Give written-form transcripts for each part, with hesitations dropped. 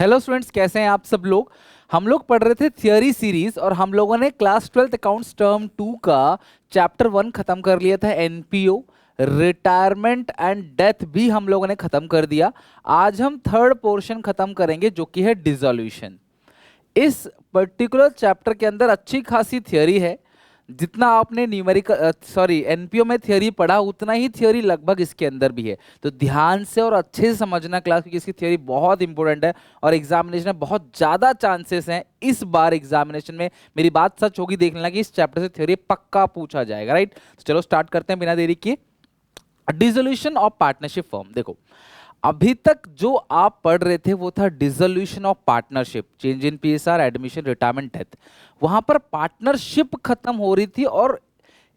Hello students, कैसे हैं आप सब लोग। हम लोग पढ़ रहे थे थियरी सीरीज और हम लोगों ने क्लास 12th अकाउंट्स टर्म 2 का चैप्टर 1 खत्म कर लिया था। एनपीओ, रिटायरमेंट एंड डेथ भी हम लोगों ने खत्म कर दिया। आज हम थर्ड पोर्शन खत्म करेंगे जो कि है डिसोल्यूशन। इस पर्टिकुलर चैप्टर के अंदर अच्छी खासी थियरी है। जितना आपने न्यूमेरिकल एनपीओ में थियरी पढ़ा उतना ही थियरी लगभग इसके अंदर भी है। तो ध्यान से और अच्छे से समझना क्लास, क्योंकि इसकी थियरी बहुत इंपॉर्टेंट है और एग्जामिनेशन में बहुत ज़्यादा चांसेस हैं इस बार एग्जामिनेशन में। मेरी बात सच होगी, देख लेना कि इस चैप्टर से थियरी पक्का पूछा जाएगा। राइट, तो चलो स्टार्ट करते हैं बिना देरी किए। Dissolution of partnership firm. देखो, अभी तक जो आप पढ़ रहे थे वो था dissolution of partnership, change in PSR, admission, retirement, death. वहां पर पार्टनरशिप खत्म हो रही थी और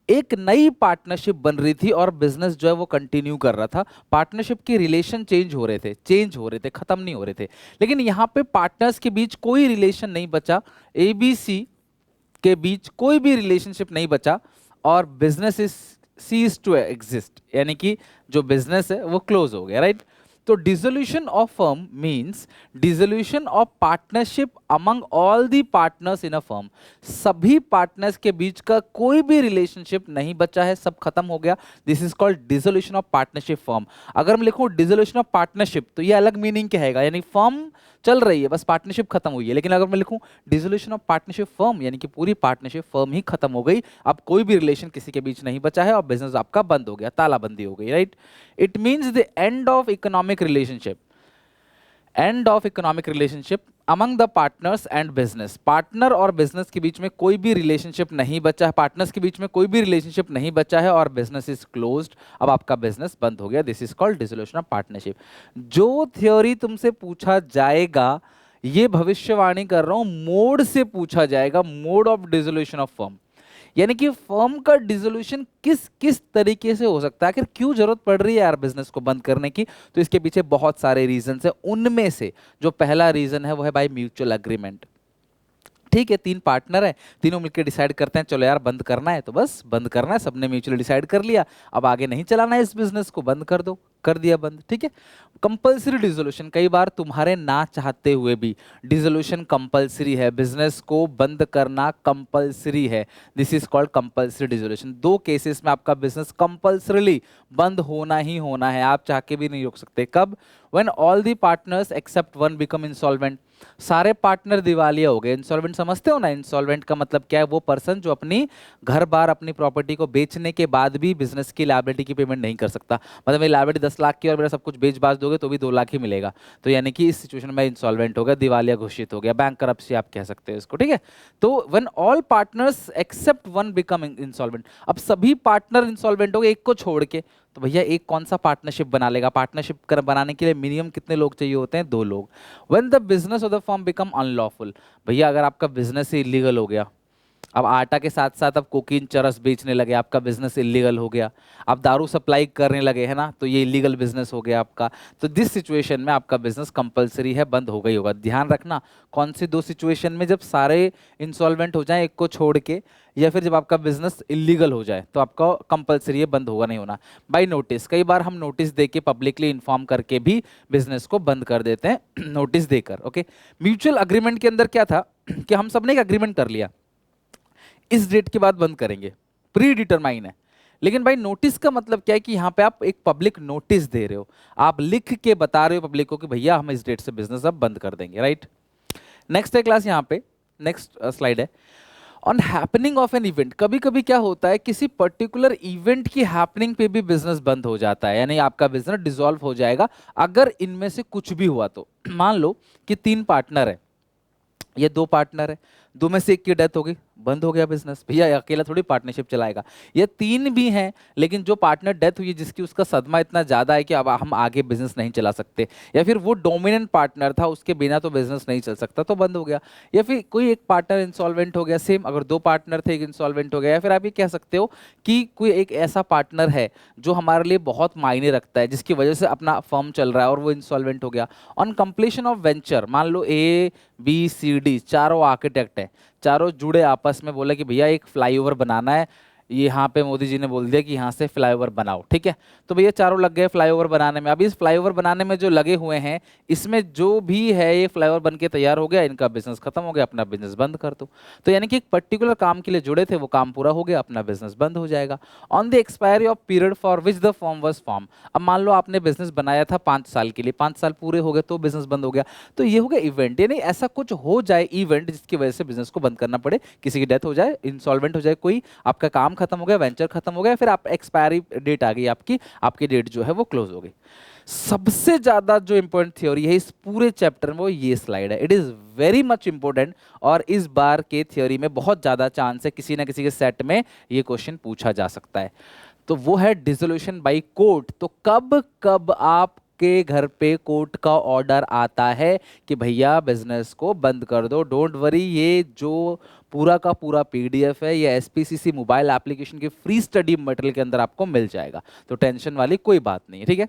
एक नई पार्टनरशिप बन रही थी और बिजनेस जो है वो कंटिन्यू कर रहा था। पार्टनरशिप के रिलेशन चेंज हो रहे थे, खत्म नहीं हो रहे थे। लेकिन यहाँ पे पार्टनर्स के बीच कोई रिलेशन नहीं बचा, एबीसी के बीच कोई भी रिलेशनशिप नहीं बचा और business is cease to exist, यानी कि जो बिजनेस है वो क्लोज हो गया। राइट, तो dissolution of firm means dissolution of partnership among all the partners in a firm. सभी पार्टनर्स के बीच का कोई भी रिलेशनशिप नहीं बचा है, सब खत्म हो गया। This is called dissolution of partnership firm. अगर मैं लिखूं डिसोल्यूशन ऑफ पार्टनरशिप तो ये अलग मीनिंग क्या है, यानी फर्म चल रही है, बस पार्टनरशिप खत्म हुई है। लेकिन अगर मैं लिखूं डिसोल्यूशन ऑफ पार्टनरशिप फर्म, यानी कि पूरी पार्टनरशिप फर्म ही खत्म हो गई, अब कोई भी रिलेशन किसी के बीच नहीं बचा है और बिजनेस आपका बंद हो गया, तालाबंदी हो गई। Right, it means the end of economic relationship, end of economic relationship among the partners and business. Partner और बिजनेस के बीच में कोई भी रिलेशनशिप नहीं बचा है, पार्टनर्स के बीच में कोई भी रिलेशनशिप नहीं बचा है और बिजनेस इज क्लोज्ड, अब आपका बिजनेस बंद हो गया। This is called dissolution of partnership. जो थ्योरी तुमसे पूछा जाएगा, ये भविष्यवाणी कर रहा हूं, मोड से पूछा जाएगा, mode of dissolution of firm, यानी कि फर्म का डिसोल्यूशन किस किस तरीके से हो सकता है। आखिर क्यों जरूरत पड़ रही है यार बिजनेस को बंद करने की, तो इसके पीछे बहुत सारे रीजन है। उनमें से जो पहला रीजन है वो है बाय म्यूचुअल अग्रीमेंट। ठीक है, तीन पार्टनर है, तीनों मिलकर डिसाइड करते हैं चलो यार बंद करना है, तो बस बंद करना है, सबने म्यूचुअली डिसाइड कर लिया, अब आगे नहीं चलाना है इस बिजनेस को, बंद कर दो, कर दिया बंद। ठीक है, कंपल्सरी डिसोल्यूशन, कई बार तुम्हारे ना चाहते हुए भी डिसोल्यूशन कंपल्सरी है, बिजनेस को बंद करना कंपल्सरी है। This is called compulsory dissolution. दो केसेस में आपका बिजनेस कंपल्सरीली बंद होना ही होना है, आप चाह के भी नहीं रोक सकते। कब? When all the partners except one become insolvent. सारे पार्टनर दिवालिया हो गए। इंसॉल्वेंट समझते हो ना, इंसॉल्वेंट का मतलब क्या है? वो पर्सन जो अपनी घर बार अपनी प्रॉपर्टी को बेचने के बाद भी बिजनेस की लायबिलिटी की पेमेंट नहीं कर सकता। मतलब मेरी लायबिलिटी 10 लाख की और मेरा सब कुछ बेच बाच दोगे तो भी 2 लाख ही मिलेगा, तो यानी कि इस सिचुएशन में इंसॉल्वेंट हो गया, दिवालिया घोषित हो गया, बैंक करप्सी आप कह सकते हो इसको। ठीक है, तो when all partners except one become insolvent, अब सभी पार्टनर इंसॉल्वेंट हो गए एक को छोड़ के, तो भैया एक कौन सा पार्टनरशिप बना लेगा? पार्टनरशिप कर बनाने के लिए मिनिमम कितने लोग चाहिए होते हैं? 2 लोग। When the business of the firm become unlawful, भैया अगर आपका बिजनेस ही इलीगल हो गया, अब आटा के साथ साथ अब कोकीन चरस बेचने लगे, आपका बिजनेस इलीगल हो गया। अब दारू सप्लाई करने लगे, है ना, तो ये इलीगल बिजनेस हो गया आपका। तो दिस सिचुएशन में आपका बिजनेस कंपलसरी है, बंद हो गई होगा। ध्यान रखना, कौन सी दो सिचुएशन में? जब सारे इंसॉल्वेंट हो जाए एक को छोड़ के, या फिर जब आपका बिजनेस इलीगल हो जाए, तो आपका कंपलसरी है, बंद होगा नहीं होना। बाई नोटिस, कई बार हम नोटिस दे के पब्लिकली इन्फॉर्म करके भी बिजनेस को बंद कर देते हैं नोटिस देकर। ओके, म्यूचुअल अग्रीमेंट के अंदर क्या था कि हम सबने एक अग्रीमेंट कर लिया, इस डेट के बाद बंद करेंगे, प्री डिटरमाइन है। लेकिन भाई नोटिस का मतलब क्या है कि यहां पे आप एक पब्लिक नोटिस दे रहे हो, आप लिख के बता रहे हो पब्लिक को कि भैया हम इस डेट से बिजनेस अब बंद कर देंगे। राइट, नेक्स्ट है क्लास, यहां पे नेक्स्ट स्लाइड है on happening of an event. कभी कभी क्या होता है, किसी पर्टिकुलर इवेंट की हैपनिंग पे भी बिजनेस बंद हो जाता है, यानी आपका बिजनेस डिसॉल्व हो जाएगा अगर इनमें से कुछ भी हुआ तो। मान लो कि 3 पार्टनर है, ये 2 पार्टनर है, 2 में से एक की डेथ हो गई, बंद हो गया बिजनेस। भैया अकेला थोड़ी पार्टनरशिप चलाएगा, ये 3 भी हैं, लेकिन जो पार्टनर डेथ हुई है जिसकी, उसका सदमा इतना ज्यादा है कि अब हम आगे बिजनेस नहीं चला सकते, या फिर वो डोमिनेंट पार्टनर था, उसके बिना तो बिजनेस नहीं चल सकता, तो बंद हो गया। या फिर कोई एक पार्टनर इंसॉल्वेंट हो गया, सेम अगर 2 पार्टनर थे, एक इंसॉल्वेंट हो गया। या फिर आप ये कह सकते हो कि कोई एक ऐसा पार्टनर है जो हमारे लिए बहुत मायने रखता है, जिसकी वजह से अपना फर्म चल रहा है, और वो इंसॉल्वेंट हो गया। ऑन कंप्लीशन ऑफ वेंचर, मान लो ABCD चारों आर्किटेक्ट हैं, चारों जुड़े आपस में, बोले कि भैया एक फ्लाईओवर बनाना है, ये यहाँ पे मोदी जी ने बोल दिया कि यहाँ से फ्लाईओवर बनाओ, ठीक है। तो भैया चारों लग गए फ्लाईओवर बनाने में। अभी इस फ्लाईओवर बनाने में जो लगे हुए हैं, इसमें जो भी है ये फ्लाईओवर बन के तैयार हो गया, इनका बिजनेस खत्म हो गया, अपना बिजनेस बंद कर दो। तो यानी कि एक पर्टिकुलर काम के लिए जुड़े थे, वो काम पूरा हो गया, अपना बिजनेस बंद हो जाएगा। On the expiry of period for which the form was form. अब मान लो आपने बिजनेस बनाया था 5 साल के लिए, 5 साल पूरे हो गए तो बिजनेस बंद हो गया। तो ये हो गया इवेंट, यानी ऐसा कुछ हो जाए इवेंट जिसकी वजह से बिजनेस को बंद करना पड़े, किसी की डेथ हो जाए, इंसॉल्वेंट हो जाए कोई, आपका काम खत्म हो गया, वेंचर खत्म हो गया, फिर आप एक्सपायरी डेट आ गई आपकी, आपकी डेट जो है वो क्लोज हो गई। सबसे ज्यादा जो इंपॉर्टेंट थ्योरी है इस पूरे चैप्टर में वो ये स्लाइड है। It is very much important, और इस बार के थ्योरी में बहुत ज्यादा चांस है किसी ना किसी के सेट में ये क्वेश्चन पूछा जा सकता है। तो वो है डिसोल्यूशन बाय कोर्ट। तो कब कब आपके घर पे कोर्ट का ऑर्डर आता है कि भैया बिजनेस को बंद कर दो। डोंट वरी, ये जो पूरा का पूरा पीडीएफ है, ये एसपीसीसी मोबाइल एप्लीकेशन के फ्री स्टडी मटेरियल के अंदर आपको मिल जाएगा, तो टेंशन वाली कोई बात नहीं है, ठीक है।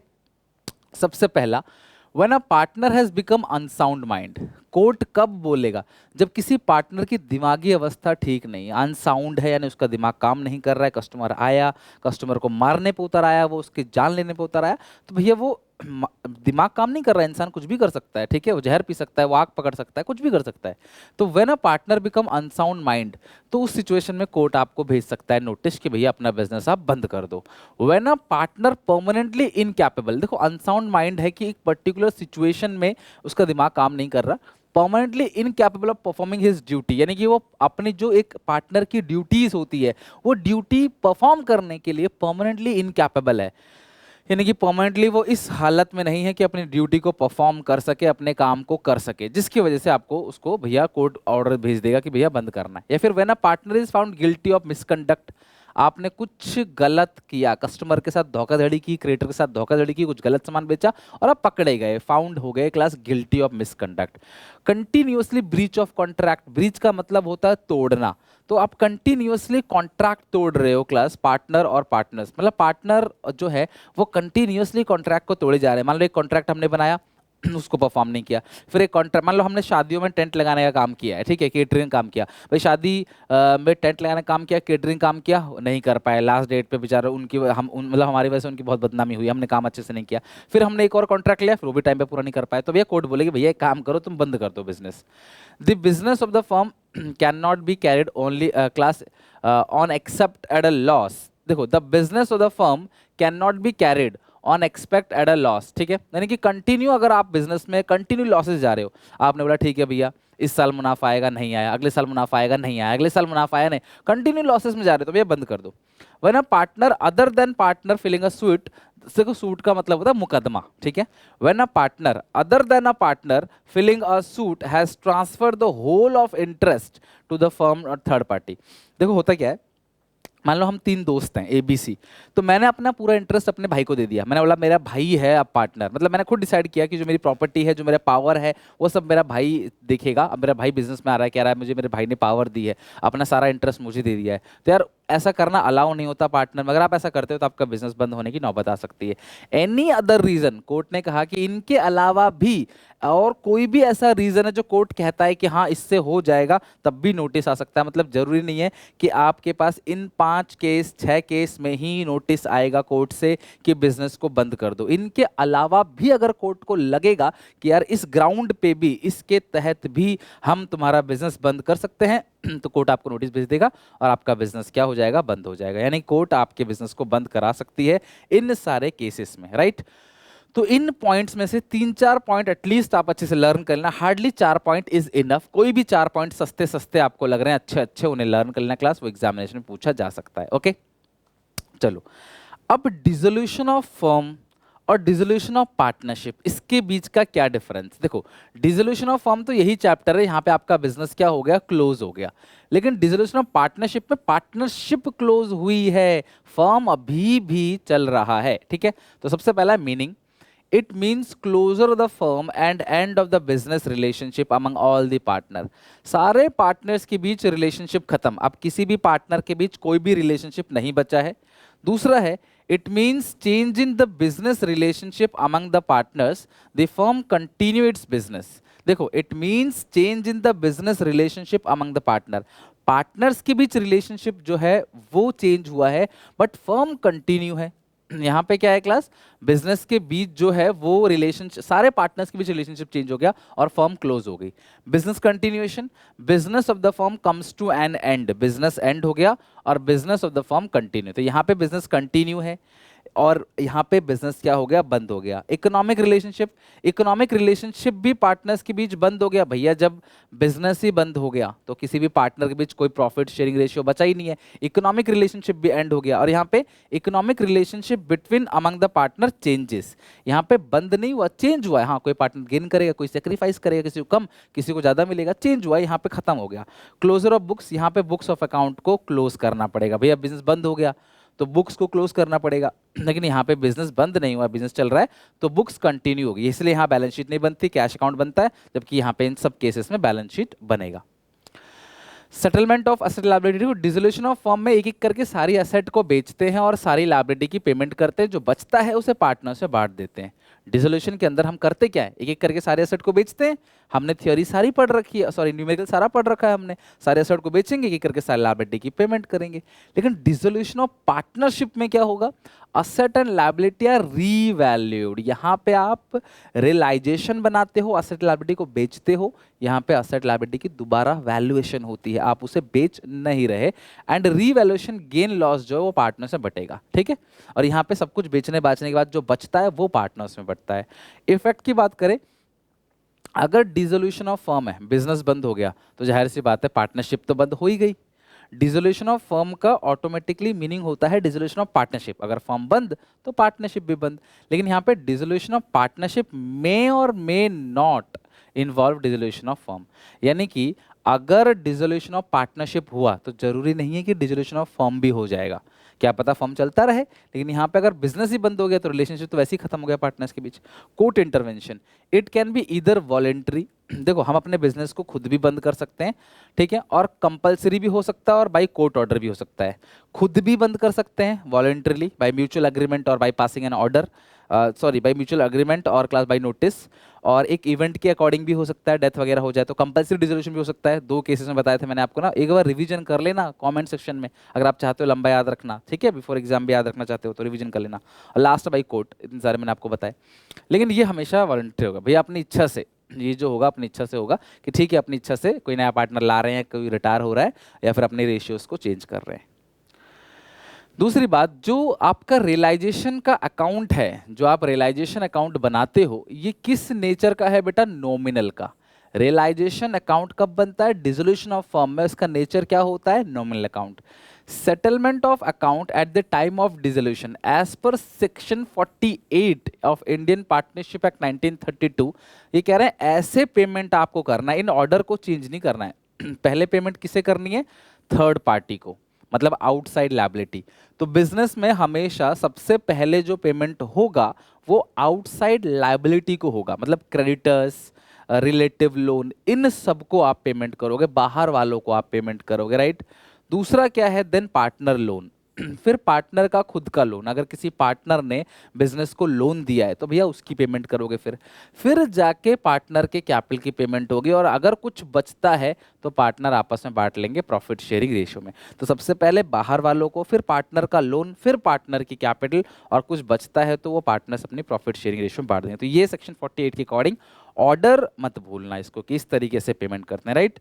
सबसे पहला, when a partner has become unsound mind, court कब बोलेगा? जब किसी पार्टनर की दिमागी अवस्था ठीक नहीं है, अनसाउंड है, यानी उसका दिमाग काम नहीं कर रहा है, कस्टमर आया, कस्टमर को मारने पे उतर आया, वो उसकी जान लेने पे उतर आया, तो भैया वो दिमाग काम नहीं कर रहा है, इंसान कुछ भी कर सकता है, ठीक है, वो जहर पी सकता है, वो आग पकड़ सकता है, कुछ भी कर सकता है। तो when a partner become unsound mind, तो उस सिचुएशन में कोर्ट आपको भेज सकता है नोटिस कि भैया अपना बिजनेस आप बंद कर दो। When a partner permanently incapable, देखो अनसाउंड माइंड है कि एक पर्टिकुलर सिचुएशन में उसका दिमाग काम नहीं कर रहा, permanently incapable of performing his duty, यानी कि वो अपनी जो एक पार्टनर की ड्यूटीज होती है वो ड्यूटी परफॉर्म करने के लिए परमानेंटली इनकैपेबल है, यानी कि परमानेंटली वो इस हालत में नहीं है कि अपनी ड्यूटी को परफॉर्म कर सके, अपने काम को कर सके, जिसकी वजह से आपको उसको भैया कोर्ट ऑर्डर भेज देगा कि भैया बंद करना है। या फिर when a partner is found guilty of misconduct, आपने कुछ गलत किया, कस्टमर के साथ धोखाधड़ी की, क्रिएटर के साथ धोखाधड़ी की, कुछ गलत सामान बेचा और आप पकड़े गए, फाउंड हो गए, class guilty of misconduct. Continuously breach of contract, breach का मतलब होता है तोड़ना, तो आप कंटिन्यूअसली कॉन्ट्रैक्ट तोड़ रहे हो क्लास, पार्टनर और पार्टनर्स, मतलब पार्टनर जो है वो कंटिन्यूअसली कॉन्ट्रैक्ट को तोड़े जा रहे हैं। मान लो एक कॉन्ट्रैक्ट हमने बनाया उसको परफॉर्म नहीं किया, फिर एक कॉन्ट्रैक्ट, मान लो हमने शादियों में टेंट लगाने का काम किया है, ठीक है, केटरिंग काम किया, भाई शादी में टेंट लगाने का काम किया, केटरिंग काम किया, नहीं कर पाए, लास्ट डेट पे बेचारा उनकी मतलब हमारी वजह से उनकी बहुत बदनामी हुई, हमने काम अच्छे से नहीं किया, फिर हमने एक और कॉन्ट्रैक्ट लिया, फिर वो भी टाइम पे पूरा नहीं कर पाए, तो भैया कोर्ट बोलेगी भैया एक काम करो तुम बंद कर दो business. The business of the firm cannot be carried only class on except at a loss. देखो, the business of the firm cannot be carried on expect at a loss, ठीक है, यानी कि continue अगर आप business में continue losses जा रहे हो, आपने बोला ठीक है भैया इस साल मुनाफा आएगा, नहीं आया, अगले साल मुनाफा आएगा, नहीं आया, अगले साल मुनाफा आया, नहीं, कंटिन्यू लॉसेस में जा रहे हो तो भैया बंद कर दो। When a partner other than partner filling a suit, देखो सूट का मतलब होता है मुकदमा, ठीक है, when a partner other than a partner filling a suit has transfer the whole of interest to the firm और थर्ड पार्टी। देखो होता क्या है, मान लो हम 3 दोस्त हैं ABC, तो मैंने अपना पूरा इंटरेस्ट अपने भाई को दे दिया, मैंने बोला मेरा भाई है अब पार्टनर, मतलब मैंने खुद डिसाइड किया कि जो मेरी प्रॉपर्टी है, जो मेरा पावर है, वो सब मेरा भाई देखेगा। अब मेरा भाई बिजनेस में आ रहा है, कह रहा है मुझे मेरे भाई ने पावर दी है, अपना सारा इंटरेस्ट मुझे दे दिया है, तो यार ऐसा करना अलाउ नहीं होता पार्टनर में, अगर आप ऐसा करते हो तो आपका बिजनेस बंद होने की नौबत आ सकती है। एनी अदर रीजन, कोर्ट ने कहा कि इनके अलावा भी और कोई भी ऐसा रीजन है जो कोर्ट कहता है कि हाँ इससे हो जाएगा, तब भी नोटिस आ सकता है। मतलब जरूरी नहीं है कि आपके पास इन 5 केस 6 केस में ही नोटिस आएगा कोर्ट से कि बिजनेस को बंद कर दो, इनके अलावा भी अगर कोर्ट को लगेगा कि यार इस ग्राउंड पे भी, इसके तहत भी हम तुम्हारा बिजनेस बंद कर सकते हैं, तो कोर्ट आपको नोटिस भेज देगा और आपका बिजनेस क्या हो जाएगा, बंद हो जाएगा। यानी कोर्ट आपके बिजनेस को बंद करा सकती है इन सारे केसेस में, राइट। तो इन पॉइंट्स में से 3-4 पॉइंट एटलीस्ट आप अच्छे से लर्न कर लेना, हार्डली 4 पॉइंट इज इनफ। कोई भी 4 पॉइंट सस्ते सस्ते आपको लग रहे हैं, अच्छे अच्छे, उन्हें लर्न कर लेना क्लास, वो एग्जामिनेशन में पूछा जा सकता है। ओके, चलो अब डिसोल्यूशन ऑफ फर्म और डिसोल्यूशन ऑफ पार्टनरशिप, इसके बीच का क्या डिफरेंस? देखो, डिसोल्यूशन ऑफ फर्म तो यही चैप्टर है, यहाँ पे आपका बिजनेस क्या हो गया, क्लोज हो गया। लेकिन डिसोल्यूशन ऑफ पार्टनरशिप में पार्टनरशिप क्लोज हुई है, फर्म अभी भी चल रहा है, ठीक है। तो सबसे पहला meaning, it means closure of the firm and end of the business relationship among all the partner। सारे पार्टनर्स के बीच रिलेशनशिप खत्म, अब किसी भी पार्टनर के बीच कोई भी रिलेशनशिप नहीं बचा है। दूसरा है, it means change in the business relationship among the partners, the firm continue its business। देखो, it means change in the business relationship among the partner, partners के बीच रिलेशनशिप जो है वो चेंज हुआ है, बट फर्म कंटिन्यू है। यहाँ पे क्या है क्लास, बिजनेस के बीच जो है वो रिलेशनशिप, सारे पार्टनर्स के बीच रिलेशनशिप चेंज हो गया और फर्म क्लोज हो गई। Business continuation, business of the firm comes to an end, business end हो गया और business of the firm continue. तो यहाँ पे बिजनेस कंटिन्यू है और यहाँ पे बिजनेस क्या हो गया, बंद हो गया। इकोनॉमिक रिलेशनशिप, इकोनॉमिक रिलेशनशिप भी पार्टनर्स के बीच बंद हो गया। भैया जब बिजनेस ही बंद हो गया तो किसी भी पार्टनर के बीच कोई प्रॉफिट शेयरिंग रेशियो बचा ही नहीं है, इकोनॉमिक रिलेशनशिप भी एंड हो गया। और यहाँ पे economic relationship between among the partner changes, यहाँ पे बंद नहीं हुआ, चेंज हुआ है। हाँ, कोई पार्टनर गेन करेगा, कोई सेक्रीफाइस करेगा, किसी को कम, किसी को ज़्यादा मिलेगा, चेंज हुआ है, यहाँ पे खत्म हो गया। क्लोजर ऑफ बुक्स, यहाँ पे बुक्स ऑफ अकाउंट को क्लोज करना पड़ेगा। भैया बिजनेस बंद हो गया तो बुक्स को क्लोज करना पड़ेगा, लेकिन यहाँ पे बिजनेस बंद नहीं हुआ, बिजनेस चल रहा है तो बुक्स कंटिन्यू होगी, इसलिए यहाँ बैलेंस शीट नहीं बनती, कैश अकाउंट बनता है, जबकि यहाँ पे इन सब केसेस में बैलेंस शीट बनेगा। Settlement of asset liability, dissolution of firm में एक एक करके सारी एसेट को बेचते हैं और सारी लायबिलिटी की पेमेंट करते हैं, जो बचता है उसे पार्टनर से बांट देते हैं। डिसोल्यूशन के अंदर हम करते क्या है, एक एक करके सारे एसेट को बेचते हैं। हमने थ्योरी सारी पढ़ रखी है, सॉरी न्यूमेरिकल सारा पढ़ रखा है हमने, सारे एसेट को बेचेंगे, एक एक करके सारी लायबिलिटी की पेमेंट करेंगे। लेकिन डिसोल्यूशन ऑफ पार्टनरशिप में क्या होगा, asset and liability are revalued, यहाँ पे आप रियलाइजेशन बनाते हो, असेट लायबिलिटी को बेचते हो, यहाँ पे असेट लायबिलिटी की दोबारा वैल्यूएशन होती है, आप उसे बेच नहीं रहे। एंड रीवैल्यूएशन गेन लॉस जो है वो पार्टनर से बटेगा, ठीक है। और यहाँ पे सब कुछ बेचने बाचने के बाद जो बचता है वो पार्टनर्स में बटता है। इफेक्ट की बात करें, अगर डिसोल्यूशन ऑफ फर्म है, बिजनेस बंद हो गया, तो जाहिर सी बात है पार्टनरशिप तो बंद हो ही गई। डिसोल्यूशन ऑफ फर्म का ऑटोमेटिकली मीनिंग होता है डिसोल्यूशन ऑफ पार्टनरशिप, अगर फर्म बंद तो पार्टनरशिप भी बंद। लेकिन यहाँ पे डिसोल्यूशन ऑफ पार्टनरशिप मे और may not involve dissolution of firm, यानी कि अगर डिसोल्यूशन ऑफ पार्टनरशिप हुआ तो जरूरी नहीं है कि डिसोल्यूशन ऑफ फर्म भी हो जाएगा, क्या पता फर्म चलता रहे। लेकिन यहाँ पे अगर बिजनेस ही बंद हो गया तो रिलेशनशिप तो वैसे ही खत्म हो गया पार्टनर्स के बीच। Court intervention, it can be either voluntary, देखो हम अपने बिजनेस को खुद भी बंद कर सकते हैं, ठीक है, और कंपलसरी भी हो सकता है और बाई कोर्ट ऑर्डर भी हो सकता है। खुद भी बंद कर सकते हैं वॉलेंट्रीली बाई म्यूचुअल अग्रीमेंट और by passing an order, sorry by mutual agreement और क्लास बाई नोटिस, और एक इवेंट के अकॉर्डिंग भी हो सकता है, डेथ वगैरह हो जाए तो कंपल्सरी डिसोल्यूशन भी हो सकता है। 2 केसेस में बताए थे मैंने आपको ना, एक बार रिवीजन कर लेना कमेंट सेक्शन में, अगर आप चाहते हो लंबा याद रखना, ठीक है, बिफोर एग्जाम भी याद रखना चाहते हो तो रिवीजन कर लेना। और लास्ट बाई कोर्ट, इतने सारे मैंने आपको बताए। लेकिन ये हमेशा वॉलंटरी होगा भैया, अपनी इच्छा से, ये जो होगा अपनी इच्छा से होगा कि ठीक है अपनी इच्छा से कोई नया पार्टनर ला रहे हैं, कोई रिटायर हो रहा है या फिर अपने रेशियोज को चेंज कर रहे हैं। दूसरी बात, जो आपका रियलाइजेशन का अकाउंट है, जो आप रियलाइजेशन अकाउंट बनाते हो, ये किस नेचर का है बेटा, नॉमिनल का। रियलाइजेशन अकाउंट कब बनता है, डिसोल्यूशन ऑफ फर्म में, उसका नेचर क्या होता है, nominal account. Settlement of account at the time of dissolution as per section 48 of Indian partnership act 1932, ये कह रहे हैं ऐसे पेमेंट आपको करना है, इन ऑर्डर को चेंज नहीं करना है। पहले पेमेंट किसे करनी है, थर्ड पार्टी को, मतलब आउटसाइड लायबिलिटी। तो बिजनेस में हमेशा सबसे पहले जो पेमेंट होगा वो आउटसाइड लायबिलिटी को होगा, मतलब क्रेडिटर्स, रिलेटिव लोन, इन सबको आप पेमेंट करोगे, बाहर वालों को आप पेमेंट करोगे, राइट। दूसरा क्या है, देन पार्टनर लोन, फिर पार्टनर का खुद का लोन, अगर किसी पार्टनर ने बिजनेस को लोन दिया है तो भैया उसकी पेमेंट करोगे, फिर जाके पार्टनर के कैपिटल की पेमेंट होगी, और अगर कुछ बचता है तो पार्टनर आपस में बांट लेंगे प्रॉफिट शेयरिंग रेशियो में। तो सबसे पहले बाहर वालों को, फिर पार्टनर का लोन, फिर पार्टनर की कैपिटल, और कुछ बचता है तो वो पार्टनर्स अपनी प्रॉफिट शेयरिंग रेशियो में बांट देंगे। तो ये सेक्शन 48 के अकॉर्डिंग ऑर्डर मत भूलना इसको, किस तरीके से पेमेंट करते हैं, राइट।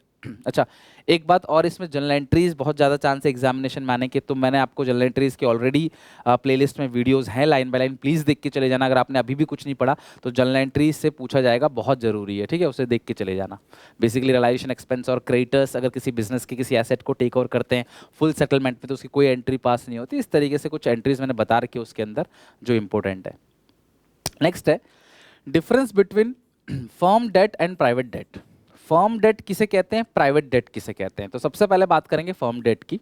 अच्छा, एक बात और, इसमें जनरल एंट्रीज बहुत ज़्यादा चांस है एग्जामिनेशन में आने के, तो मैंने आपको जनरल एंट्रीज के ऑलरेडी प्लेलिस्ट में वीडियोस हैं लाइन बाय लाइन, प्लीज़ देख के चले जाना। अगर आपने अभी भी कुछ नहीं पढ़ा तो जनरल एंट्रीज से पूछा जाएगा, बहुत ज़रूरी है, ठीक है, उसे देख के चले जाना। बेसिकली रियलाइजेशन एक्सपेंस और क्रेडिटर्स, अगर किसी बिजनेस के किसी एसेट को टेक ओवर करते हैं फुल सेटलमेंट में तो उसकी कोई एंट्री पास नहीं होती, इस तरीके से कुछ एंट्रीज मैंने बता रखी है उसके अंदर जो इंपॉर्टेंट है। नेक्स्ट है difference between firm debt and private debt. Firm debt किसे कहते हैं, प्राइवेट डेट किसे कहते हैं। तो सबसे पहले बात करेंगे फर्म डेट की।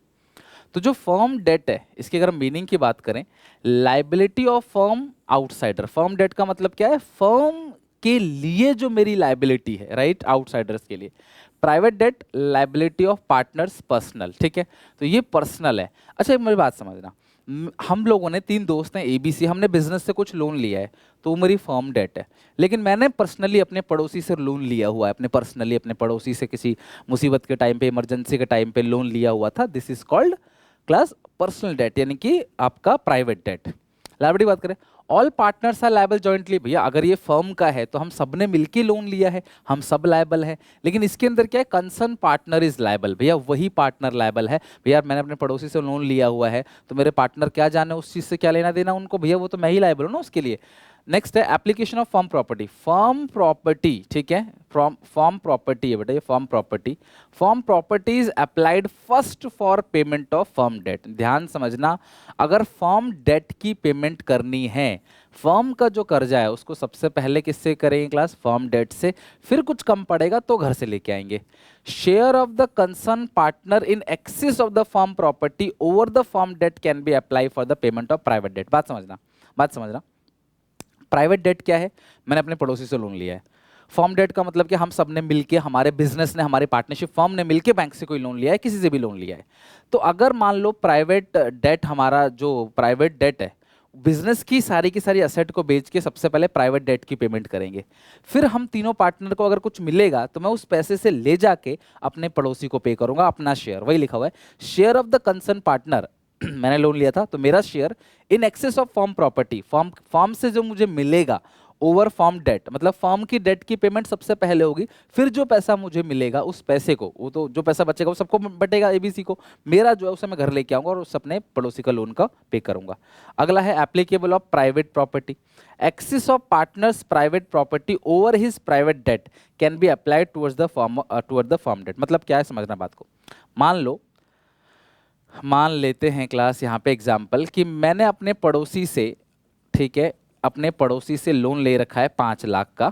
तो जो फर्म डेट है, इसकी अगर मीनिंग की बात करें, liability of firm outsider. Firm debt का मतलब क्या है, फर्म के लिए जो मेरी लायबिलिटी है, राइट, आउटसाइडर्स के लिए। Private debt liability of partners personal, ठीक है, तो ये पर्सनल है। अच्छा, एक मेरी बात समझना, हम लोगों ने 3 दोस्त हैं ABC, हमने बिजनेस से कुछ लोन लिया है तो वो मेरी फर्म डेट है। लेकिन मैंने पर्सनली अपने पड़ोसी से लोन लिया हुआ है, अपने पड़ोसी से किसी मुसीबत के टाइम पे, इमरजेंसी के टाइम पे लोन लिया हुआ था। This is called class personal debt, यानी कि आपका प्राइवेट डेट। लाइबिलिटी बात करें, all partners are liable jointly. भैया अगर ये फर्म का है तो हम सब ने मिलके लोन लिया है, हम सब लायबल है। लेकिन इसके अंदर क्या है, कंसर्न पार्टनर इज लायबल। भैया वही पार्टनर लायबल है। भैया मैंने अपने पड़ोसी से लोन लिया हुआ है तो मेरे पार्टनर क्या जाने उस चीज से, क्या लेना देना उनको, भैया वो तो मैं ही लायबल हूँ ना उसके लिए। नेक्स्ट है application of firm property. Firm property, ठीक है, फ्रॉम फॉर्म प्रॉपर्टी है बेटा, ये firm property. Firm property is applied first for payment of firm debt. ध्यान समझना, अगर फॉर्म डेट की पेमेंट करनी है, फॉर्म का जो कर्जा है उसको सबसे पहले किससे करेंगे क्लास, फॉर्म डेट से। फिर कुछ कम पड़ेगा तो घर से लेके आएंगे। Share of the concern partner in excess of the firm property over the firm debt can be apply for the payment of private debt. बात समझना। प्राइवेट डेट क्या है, मैंने अपने पड़ोसी से लोन लिया है। फॉर्म डेट का मतलब कि हम सब ने मिलके, हमारे बिजनेस ने, हमारे पार्टनरशिप फर्म ने मिलके बैंक से कोई लोन लिया है, किसी से भी लोन लिया है। तो अगर मान लो प्राइवेट डेट, हमारा जो प्राइवेट डेट है, बिजनेस की सारी असेट को बेच के सबसे पहले प्राइवेट डेट की पेमेंट करेंगे। फिर हम तीनों पार्टनर को अगर कुछ मिलेगा तो मैं उस पैसे से ले जाके अपने पड़ोसी को पे करूंगा अपना शेयर। वही लिखा हुआ है, share of the concern partner. मैंने लोन लिया था तो मेरा share in excess of firm property, form से जो मुझे मिलेगा ओवर फॉर्म डेट, मतलब फॉर्म की डेट की पेमेंट सबसे पहले होगी। फिर जो पैसा मुझे मिलेगा उस पैसे को, वो तो जो पैसा बचेगा वो सबको बटेगा ABC को, मेरा जो है उसे मैं घर लेके आऊंगा और उस अपने पड़ोसी का लोन का पे करूंगा। अगला है applicable of private property. Excess of partners private property over his private debt can be applied towards the firm debt. मतलब क्या है, समझना बात को। मान लेते हैं क्लास यहाँ पे एग्जाम्पल कि मैंने अपने पड़ोसी से, ठीक है, अपने पड़ोसी से लोन ले रखा है 5 लाख का,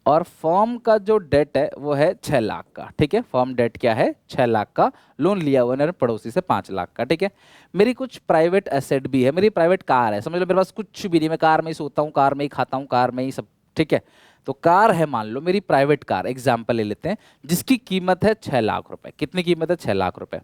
और फॉर्म का जो डेट है वो है 6 लाख का। ठीक है, फॉर्म डेट क्या है, 6 लाख का लोन लिया हुआ है पड़ोसी से 5 लाख का। ठीक है, मेरी कुछ प्राइवेट एसेट भी है, मेरी प्राइवेट कार है, समझ लो मेरे पास कुछ भी नहीं, मैं कार में ही सोता हूँ, कार में ही खाता हूँ, कार में ही सब। ठीक है, तो कार है, मान लो मेरी प्राइवेट कार, एग्जाम्पल ले लेते हैं, जिसकी कीमत है 6 लाख रुपए। कितनी कीमत है, 6 लाख रुपए।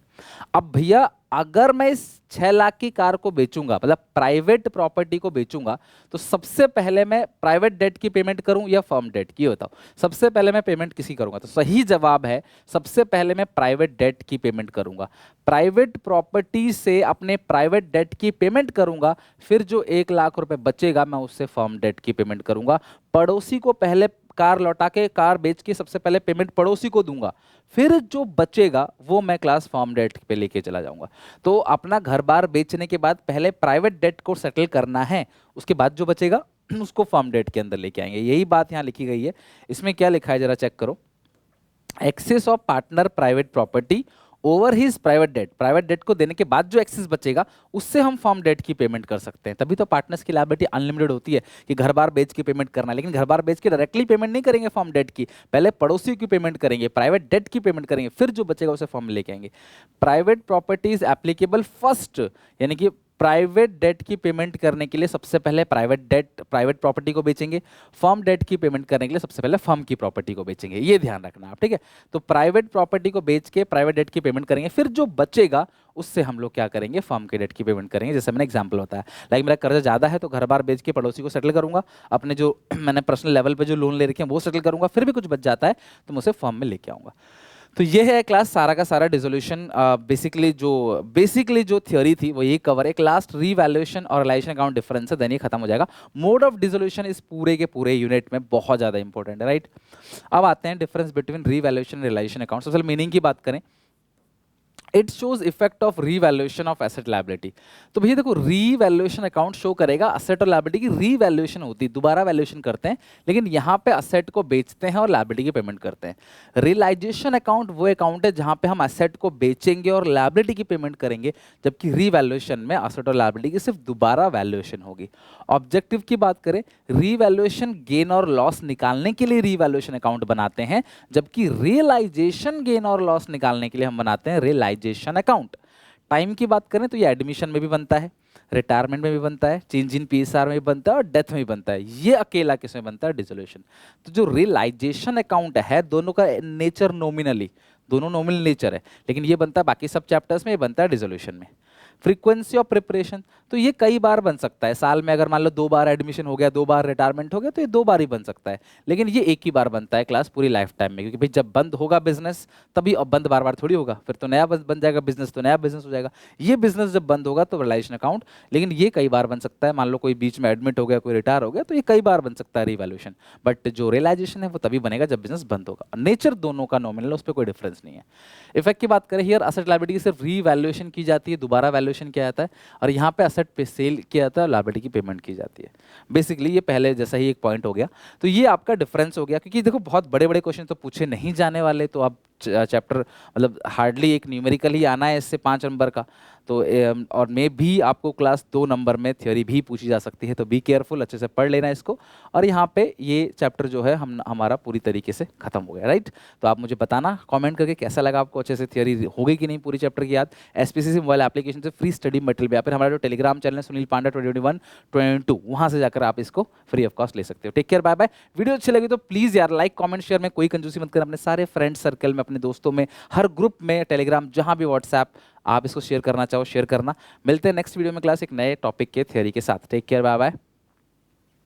अब भैया अगर मैं इस 6 लाख की कार को बेचूंगा, मतलब प्राइवेट प्रॉपर्टी को बेचूंगा, तो सबसे पहले मैं प्राइवेट डेट की पेमेंट करूं या फर्म डेट की, बताओ सबसे पहले मैं पेमेंट किसी करूंगा। तो सही जवाब है सबसे पहले मैं प्राइवेट डेट की पेमेंट करूंगा। प्राइवेट प्रॉपर्टी से अपने प्राइवेट डेट की पेमेंट करूंगा, फिर जो 1 लाख रुपए बचेगा मैं उससे फर्म डेट की पेमेंट करूंगा। पड़ोसी को पहले कार लौटा के, कार बेच के सबसे पहले पेमेंट पड़ोसी को दूंगा, फिर जो बचेगा वो मैं क्लास फॉर्म डेट पे लेके चला जाऊंगा। तो अपना घर बार बेचने के बाद पहले प्राइवेट डेट को सेटल करना है, उसके बाद जो बचेगा उसको फॉर्म डेट के अंदर लेके आएंगे। यही बात यहाँ लिखी गई है। इसमें क्या लिखा है जरा चेक करो, excess of partner private property over his private debt. Private debt को देने के बाद जो एक्सेस बचेगा उससे हम फॉर्म डेट की पेमेंट कर सकते हैं। तभी तो पार्टनर्स की लायबिलिटी अनलिमिटेड होती है कि घर बार बेच के पेमेंट करना है। लेकिन घर बार बेच के डायरेक्टली पेमेंट नहीं करेंगे फॉर्म डेट की, पहले पड़ोसी की पेमेंट करेंगे, प्राइवेट डेट की पेमेंट करेंगे, फिर जो बचेगा उसे फॉर्म में लेके आएंगे। Private property is applicable first, यानी कि प्राइवेट डेट की पेमेंट करने के लिए सबसे पहले प्राइवेट प्रॉपर्टी को बेचेंगे, फर्म डेट की पेमेंट करने के लिए सबसे पहले फर्म की प्रॉपर्टी को बेचेंगे। ये ध्यान रखना आप, ठीक है। तो प्राइवेट प्रॉपर्टी को बेच के प्राइवेट डेट की पेमेंट करेंगे, फिर जो बचेगा उससे हम लोग क्या करेंगे, फर्म के डेट की पेमेंट करेंगे। जैसे मैंने एग्जांपल बताया, लाइक मेरा कर्जा ज्यादा है तो घर बार बेच के पड़ोसी को सेटल करूंगा, अपने जो मैंने पर्सनल लेवल पे जो लोन ले रखे हैं वो सेटल करूंगा, फिर भी कुछ बच जाता है तो मैं उसे फर्म में लेके आऊंगा। तो ये है क्लास सारा का सारा डिसोल्यूशन। बेसिकली जो थ्योरी थी वो ये कवर, एक लास्ट रीवैल्यूएशन और रिलाइजेशन अकाउंट डिफरेंस है, देन ये खत्म हो जाएगा। मोड ऑफ डिसोल्यूशन इस पूरे के पूरे यूनिट में बहुत ज्यादा इंपॉर्टेंट है, राइट। अब आते हैं डिफरेंस बिटवीन रीवैल्यूएशन और रिलाइजेशन अकाउंट। सबसे पहले मीनिंग की बात करें, it shows effect of revaluation of asset liability. तो भैया देखो, रीवैल्यूएशन अकाउंट शो करेगा असेट और लायबिलिटी की रीवैल्यूएशन होती है, दोबारा वैल्यूएशन करते हैं, लेकिन यहाँ पे असेट को बेचते हैं और लायबिलिटी की पेमेंट करते हैं। रियलाइजेशन अकाउंट वो अकाउंट है जहाँ पे हम असेट को बेचेंगे और लायबिलिटी की पेमेंट करेंगे, जबकि रीवैल्यूएशन में असेट और लायबिलिटी की सिर्फ दोबारा वैल्यूएशन होगी। ऑब्जेक्टिव की बात करें, रीवैल्यूएशन गेन और लॉस निकालने के लिए रीवैल्यूएशन अकाउंट बनाते हैं, जबकि रियलाइजेशन गेन और लॉस निकालने के लिए हम बनाते हैं रियलाइजेशन अकाउंट। टाइम की बात करें तो ये एडमिशन में भी बनता है, रिटायरमेंट में भी बनता है, चेंज इन PSR में भी बनता है और डेथ में भी बनता है। ये अकेला किसमें बनता है, डिसोल्यूशन। तो जो रियलाइजेशन अकाउंट है, दोनों का नेचर नॉमिनली, दोनों नॉमिनल नेचर है, लेकिन ये बनता है बाकी सब चैप्टर्स में, ये बनता है डिसोल्यूशन में। फ्रीक्वेंसी ऑफ प्रिपरेशन, तो ये कई बार बन सकता है साल में, अगर मान लो 2 बार एडमिशन हो गया, 2 बार रिटायरमेंट हो गया, तो ये 2 बार ही बन सकता है। लेकिन ये एक ही बार बनता है क्लास पूरी लाइफ टाइम में, क्योंकि भाई जब बंद होगा बिजनेस तभी, अब बंद बार बार थोड़ी होगा, फिर तो नया बन जाएगा बिजनेस, तो नया बिजनेस हो जाएगा। ये बिजनेस जब बंद होगा तो रिलाइजेशन अकाउंट, लेकिन ये कई बार बन सकता है। मान लो कोई बीच में एडमिट हो गया, कोई रिटायर हो गया, तो ये कई बार बन सकता है रिवैल्यूएशन। बट जो रियलाइजेशन है वो तभी बनेगा जब बिजनेस बंद होगा। नेचर दोनों का नॉमिनल, उस पर कोई डिफरेंस नहीं है। इफेक्ट की बात करें, हियर असेट लायबिलिटी की सिर्फ रीवैल्यूएशन की जाती है, दोबारा वैल्यूएशन किया जाता है, और यहाँ पे असेट पे सेल किया जाता है, लायबिलिटी की पेमेंट की जाती है। बेसिकली ये पहले जैसा ही एक पॉइंट हो गया। तो ये आपका डिफरेंस हो गया, क्योंकि देखो बहुत बड़े बड़े क्वेश्चन तो पूछे नहीं जाने वाले, तो आप चैप्टर मतलब हार्डली एक न्यूमेरिकल ही आना है इससे 5 नंबर का, तो और मे भी आपको क्लास 2 नंबर में थ्योरी भी पूछी जा सकती है, तो बी केयरफुल, अच्छे से पढ़ लेना इसको। और यहाँ पे ये चैप्टर जो है हमारा पूरी तरीके से खत्म हो गया, राइट। तो आप मुझे बताना कमेंट करके कैसा लगा आपको, अच्छे से थ्योरी हो गई कि नहीं पूरी चैप्टर की याद। एसपीसीसी मोबाइल एप्लीकेशन से फ्री स्टडी मटेरियल भी, या फिर हमारा जो टेलीग्राम चैनल है सुनील पांडा 2021-22, वहाँ से जाकर आप इसको फ्री ऑफ कॉस्ट ले सकते हो। Take care, bye bye. Video अच्छी लगी तो प्लीज़ यार लाइक कमेंट शेयर में कोई कंजूसी मत करना, अपने सारे फ्रेंड सर्कल में, अपने दोस्तों में, हर ग्रुप में, टेलीग्राम, जहाँ भी, व्हाट्सएप, आप इसको शेयर करना चाहो शेयर करना। मिलते हैं नेक्स्ट वीडियो में क्लास एक नए टॉपिक के थ्योरी के साथ। Take care, bye bye.